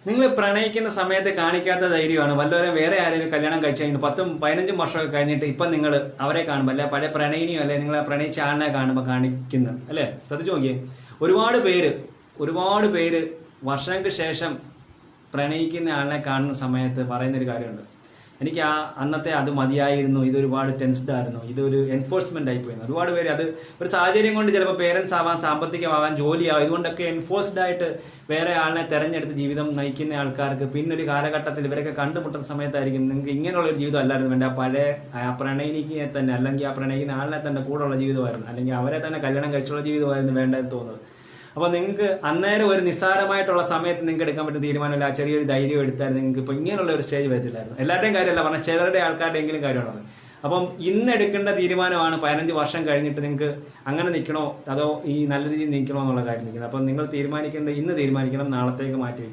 നിങ്ങൾ പ്രണയിക്കുന്ന സമയത്ത് കാണിക്കാത്ത ധൈര്യമാണ് വല്ലവരും വേറെ ആരെങ്കിലും കല്യാണം കഴിച്ചു കഴിഞ്ഞു 10-15 വർഷമൊക്കെ കഴിഞ്ഞിട്ട് ഇപ്പം നിങ്ങൾ അവരെ കാണുമ്പോൾ അല്ലെ പഴയ പ്രണയിനിയോ അല്ലെ നിങ്ങളെ പ്രണയിച്ച ആളിനെ കാണുമ്പോൾ കാണിക്കുന്നത് അല്ലേ? ശ്രദ്ധിച്ചു നോക്കിയേ, ഒരുപാട് പേര് വർഷങ്ങൾക്ക് ശേഷം പ്രണയിക്കുന്ന ആളിനെ കാണുന്ന സമയത്ത് പറയുന്നൊരു കാര്യമുണ്ട്, എനിക്ക് അന്നത്തെ അത് മതിയായിരുന്നു, ഇതൊരുപാട് ടെൻസ്ഡ് ആയിരുന്നു, ഇതൊരു എൻഫോഴ്സ്മെന്റ് ആയിപ്പോയിരുന്നു. ഒരുപാട് പേര് അത് ഒരു സാഹചര്യം കൊണ്ട് ചിലപ്പോൾ പേരൻസ് ആവാൻ, സാമ്പത്തികമാവാൻ, ജോലിയാവാം, ഇതുകൊണ്ടൊക്കെ എൻഫോഴ്സ്ഡ് ആയിട്ട് വേറെ ആളിനെ തെരഞ്ഞെടുത്ത് ജീവിതം നയിക്കുന്ന ആൾക്കാർക്ക് പിന്നൊരു കാലഘട്ടത്തിൽ ഇവരൊക്കെ കണ്ടുമുട്ടുന്ന സമയത്തായിരിക്കും നിങ്ങൾക്ക് ഇങ്ങനെയുള്ള ഒരു ജീവിതം അല്ലായിരുന്നു വേണ്ട, പഴയ പ്രണയിനിയെ തന്നെ അല്ലെങ്കിൽ ആ പ്രണയിക്കുന്ന ആളിനെ തന്നെ കൂടെയുള്ള ജീവിതമായിരുന്നു, അല്ലെങ്കിൽ അവരെ തന്നെ കല്യാണം കഴിച്ചുള്ള ജീവിതമായിരുന്നു വേണ്ടതെന്ന് തോന്നുന്നത്. അപ്പോൾ നിങ്ങൾക്ക് അന്നേരം ഒരു നിസ്സാരമായിട്ടുള്ള സമയത്ത് നിങ്ങൾക്ക് എടുക്കാൻ പറ്റുന്ന തീരുമാനമില്ല, ആ ചെറിയൊരു ധൈര്യം എടുത്താൽ നിങ്ങൾക്ക് ഇപ്പോൾ ഇങ്ങനെയുള്ള ഒരു സ്റ്റേജ് വരത്തില്ലായിരുന്നു. എല്ലാവരുടെയും കാര്യമല്ല പറഞ്ഞാൽ ചിലരുടെ ആൾക്കാരുടെയെങ്കിലും കാര്യമാണ്. അപ്പം ഇന്ന് എടുക്കേണ്ട തീരുമാനമാണ് 15 വർഷം കഴിഞ്ഞിട്ട് നിങ്ങൾക്ക് അങ്ങനെ നിൽക്കണോ അതോ ഈ നല്ല രീതിയിൽ നിൽക്കണോ എന്നുള്ള കാര്യം നിൽക്കുന്നത്. അപ്പം നിങ്ങൾ തീരുമാനിക്കേണ്ടത് ഇന്ന് തീരുമാനിക്കണം, നാളത്തേക്ക് മാറ്റി വയ്ക്കും.